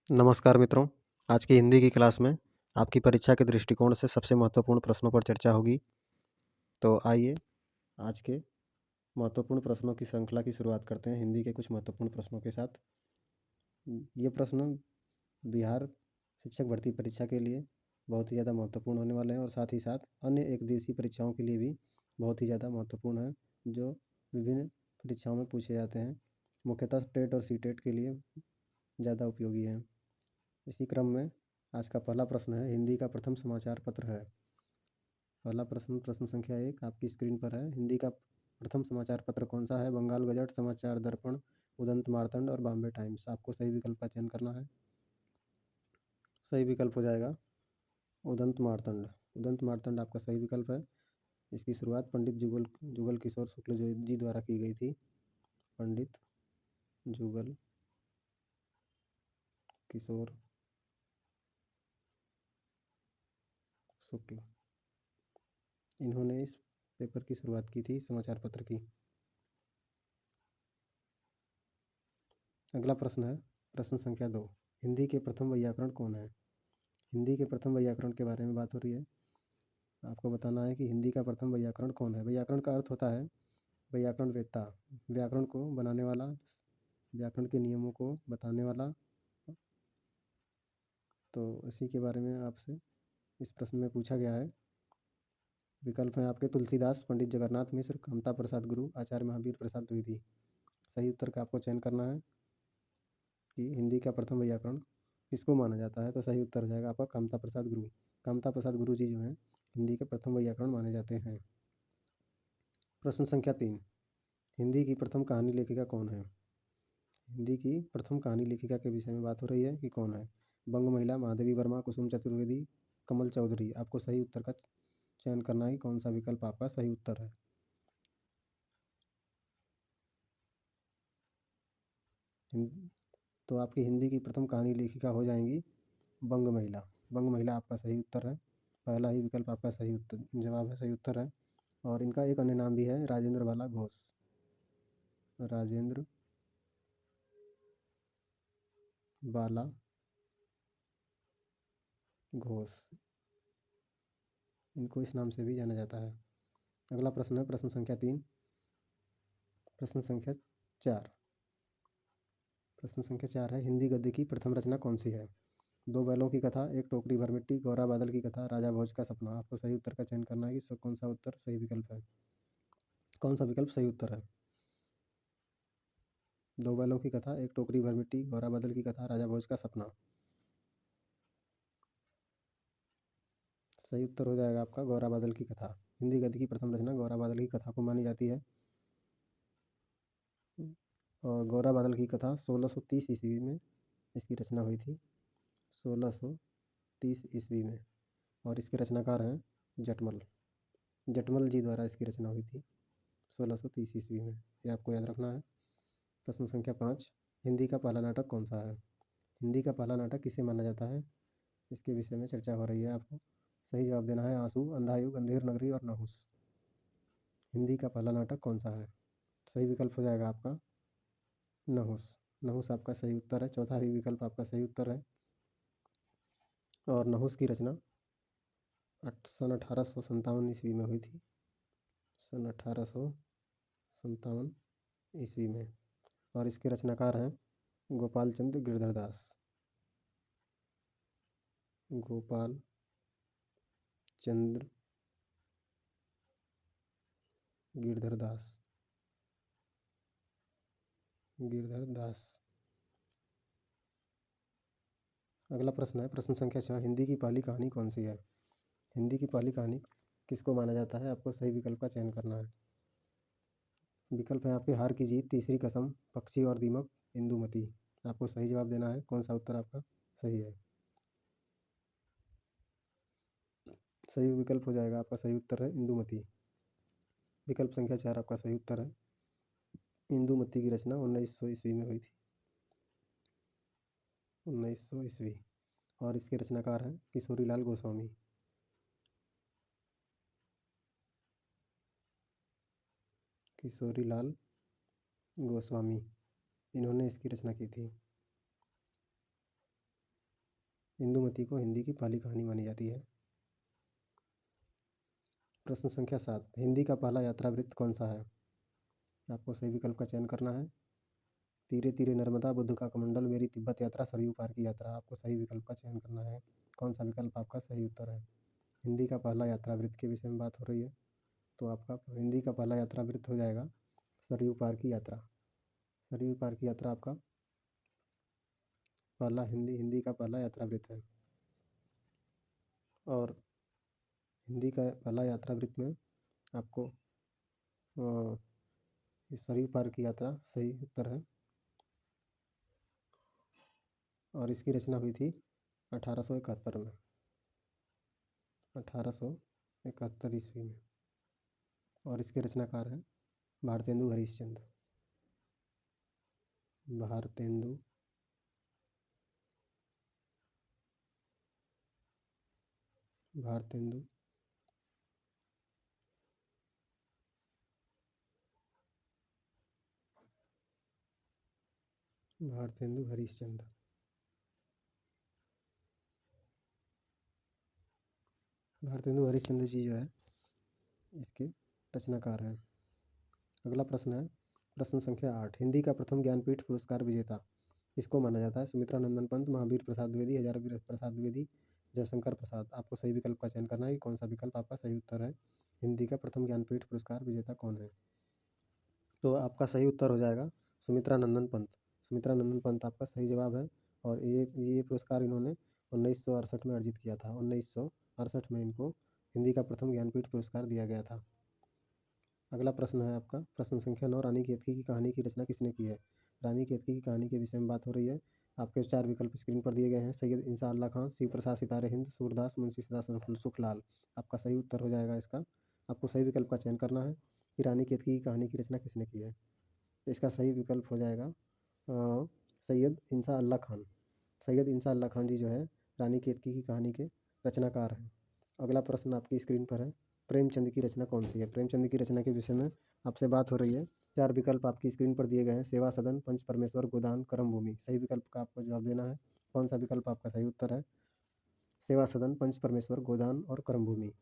नमस्कार मित्रों, आज की हिंदी की क्लास में आपकी परीक्षा के दृष्टिकोण से सबसे महत्वपूर्ण प्रश्नों पर चर्चा होगी। तो आइए आज के महत्वपूर्ण प्रश्नों की श्रृंखला की शुरुआत करते हैं हिंदी के कुछ महत्वपूर्ण प्रश्नों के साथ। ये प्रश्न बिहार शिक्षक भर्ती परीक्षा के लिए बहुत ही ज़्यादा महत्वपूर्ण होने वाले हैं और साथ ही साथ अन्य एक दिवसीय परीक्षाओं के लिए भी बहुत ही ज़्यादा महत्वपूर्ण है, जो विभिन्न परीक्षाओं में पूछे जाते हैं। मुख्यतः टेट और सीटेट के लिए ज़्यादा उपयोगी हैं। इसी क्रम में आज का पहला प्रश्न है, हिंदी का प्रथम समाचार पत्र है। पहला प्रश्न प्रश्न संख्या 1 आपकी स्क्रीन पर है। हिंदी का प्रथम समाचार पत्र कौन सा है? बंगाल गजट, समाचार दर्पण, उदंत मार्तंड और बॉम्बे टाइम्स। आपको सही विकल्प का चयन करना है। सही विकल्प हो जाएगा उदंत मार्तंड। उदंत मार्तंड आपका सही विकल्प है। इसकी शुरुआत पंडित जुगल जुगल किशोर शुक्ल जी द्वारा की गई थी। पंडित जुगल किशोर शुक्ल, इन्होंने इस पेपर की शुरुआत की थी, समाचार पत्र की। अगला प्रश्न है प्रश्न संख्या 2, हिंदी के प्रथम वैयाकरण कौन है? हिंदी के प्रथम वैयाकरण के बारे में बात हो रही है। आपको बताना है कि हिंदी का प्रथम वैयाकरण कौन है। वैयाकरण का अर्थ होता है व्याकरण वेत्ता, व्याकरण को बनाने वाला, व्याकरण के नियमों को बताने वाला। तो इसी के बारे में आपसे इस प्रश्न में पूछा गया है। विकल्प हैं आपके तुलसीदास, पंडित जगन्नाथ मिश्र, कामता प्रसाद गुरु, आचार्य महावीर प्रसाद द्विवेदी। सही उत्तर का आपको चयन करना है कि हिंदी का प्रथम वैयाकरण किसको माना जाता है। तो सही उत्तर हो जाएगा आपका कामता प्रसाद गुरु। कामता प्रसाद गुरु जी जो हैं हिंदी के प्रथम वैयाकरण माने जाते हैं। प्रश्न संख्या 3, हिंदी की प्रथम कहानी लेखिका कौन है? हिंदी की प्रथम कहानी लेखिका के विषय में बात हो रही है कि कौन है। बंग महिला, महादेवी वर्मा, कुसुम चतुर्वेदी, कमल चौधरी। आपको सही उत्तर का चयन करना है, कौन सा विकल्प आपका सही उत्तर है। तो आपकी हिंदी की प्रथम कहानी लेखिका हो जाएंगी बंग महिला। बंग महिला आपका सही उत्तर है। पहला ही विकल्प आपका सही उत्तर जवाब है, सही उत्तर है। और इनका एक अन्य नाम भी है राजेंद्र बाला घोष। राजेंद्र बाला घोष, इनको इस नाम से भी जाना जाता है। अगला प्रश्न है प्रश्न संख्या 3, प्रश्न संख्या 4। प्रश्न संख्या 4 है, हिंदी गद्य की प्रथम रचना कौन सी है? दो बैलों की कथा, एक टोकरी भर मिट्टी, गौरा बादल की कथा, राजा भोज का सपना। आपको सही उत्तर का चयन करना है कि कौन सा उत्तर सही विकल्प है, कौन सा विकल्प सही उत्तर है। दो बैलों की कथा, एक टोकरी भर मिट्टी, गौरा बादल की कथा, राजा भोज का सपना। सही उत्तर हो जाएगा आपका गौरा बादल की कथा। हिंदी गद्य की प्रथम रचना गौरा बादल की कथा को मानी जाती है। और गौरा बादल की कथा 1630 ईस्वी में इसकी रचना हुई थी। 1630 ईस्वी में। और इसके रचनाकार हैं जटमल। जटमल जी द्वारा इसकी रचना हुई थी 1630 ईस्वी में। ये आपको याद रखना है। प्रश्न संख्या 5, हिंदी का पहला नाटक कौन सा है? हिंदी का पहला नाटक किसे माना जाता है, इसके विषय में चर्चा हो रही है। आपको सही जवाब देना है आंसू, अंधायुग, अंधेर नगरी और नहुस। हिंदी का पहला नाटक कौन सा है? सही विकल्प हो जाएगा आपका नहुस। नहुस आपका सही उत्तर है। चौथा ही विकल्प आपका सही उत्तर है। और नहुस की रचना सन 1857 ईस्वी में हुई थी। सन 1857 ईस्वी में। और इसके रचनाकार हैं गोपाल चंद्र गिरधर दास। गोपाल चंद्र गिरधर दास। गिरधर दास। अगला प्रश्न है प्रश्न संख्या 6, हिंदी की पहली कहानी कौन सी है? हिंदी की पहली कहानी किसको माना जाता है? आपको सही विकल्प का चयन करना है। विकल्प है आपके हार की जीत, तीसरी कसम, पक्षी और दीमक, इंदुमती। आपको सही जवाब देना है, कौन सा उत्तर आपका सही है। सही विकल्प हो जाएगा आपका सही उत्तर है इंदुमती। विकल्प संख्या 4 आपका सही उत्तर है। इंदुमती की रचना 1900 ईस्वी में हुई थी। 1900 ईस्वी। और इसके रचनाकार हैं किशोरीलाल गोस्वामी। किशोरीलाल गोस्वामी, इन्होंने इसकी रचना की थी। इंदुमती को हिंदी की पहली कहानी मानी जाती है। प्रश्न संख्या 7, हिंदी का पहला यात्रा वृत्त कौन सा है? आपको सही विकल्प का चयन करना है। तीरे तीरे नर्मदा, बुद्ध का कमंडल, मेरी तिब्बत यात्रा, सरयू पार की यात्रा। आपको सही विकल्प का चयन करना है। कौन सा विकल्प आपका सही उत्तर है? हिंदी का पहला यात्रा वृत्त के विषय में बात हो रही है, तो आपका हिंदी का पहला यात्रा वृत्त हो जाएगा सरयू पार की यात्रा। सरयू पार की यात्रा आपका पहला हिंदी का पहला यात्रा वृत्त है। और हिंदी का पहला यात्रा वृत्त में आपको इस सरयू पार की यात्रा सही उत्तर है। और इसकी रचना हुई थी 1871 में, 1871 ईस्वी में। और इसके रचनाकार हैं भारतेंदु हरिश्चंद्र। भारतेंदु भारतेंदु भारतेंदु हरिश्चंद्र। भारतेंदु हरिश्चंद्र जी जो है इसके रचनाकार हैं। अगला प्रश्न है प्रश्न संख्या 8, हिंदी का प्रथम ज्ञानपीठ पुरस्कार विजेता किसको माना जाता है? सुमित्रा नंदन पंत, महावीर प्रसाद द्विवेदी, हजारी प्रसाद द्विवेदी, जयशंकर प्रसाद। आपको सही विकल्प का चयन करना है कि कौन सा विकल्प आपका सही उत्तर है। हिंदी का प्रथम ज्ञानपीठ पुरस्कार विजेता कौन है? तो आपका सही उत्तर हो जाएगा सुमित्रा नंदन पंत। सुमित्रा नंदन पंत आपका सही जवाब है। और ये पुरस्कार इन्होंने 1968 में अर्जित किया था। 1968 में इनको हिंदी का प्रथम ज्ञानपीठ पुरस्कार दिया गया था। अगला प्रश्न है आपका प्रश्न संख्या 9, रानी केतकी की कहानी की रचना किसने की है? रानी केतकी की कहानी के विषय में बात हो रही है। आपके 4 विकल्प स्क्रीन पर दिए गए हैं। सैयद इंसा अल्लाह खां, शिव प्रसाद सितारे हिंद, सूरदास, मुंशी सदा सुखलाल। आपका सही उत्तर हो जाएगा इसका। आपको सही विकल्प का चयन करना है कि रानी केतकी की कहानी की रचना किसने की है। इसका सही विकल्प हो जाएगा सैयद इंसा अल्लाह खान। सैयद इंसा अल्लाह खान जी जो है रानी केतकी की कहानी के रचनाकार हैं। अगला प्रश्न आपकी स्क्रीन पर है, प्रेमचंद की रचना कौन सी है? प्रेमचंद की रचना के विषय में आपसे बात हो रही है। 4 विकल्प आपकी स्क्रीन पर दिए गए हैं। सेवा सदन, पंच परमेश्वर, गोदान, कर्म भूमि। सही विकल्प का आपको जवाब देना है। कौन सा विकल्प आपका सही उत्तर है? सेवा सदन, पंच परमेश्वर, गोदान और कर्म भूमि।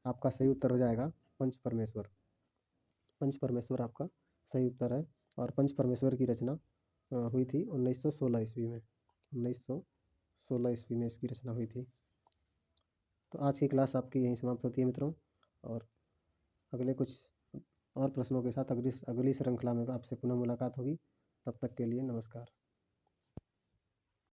आपका सही उत्तर हो जाएगा पंच परमेश्वर। पंच परमेश्वर आपका सही उत्तर है। और पंच परमेश्वर की रचना हुई थी 1916 ईस्वी में। 1916 ईस्वी में इसकी रचना हुई थी। तो आज की क्लास आपकी यहीं समाप्त होती है मित्रों। और अगले कुछ और प्रश्नों के साथ अगली श्रृंखला में आपसे पुनः मुलाकात होगी। तब तक के लिए नमस्कार।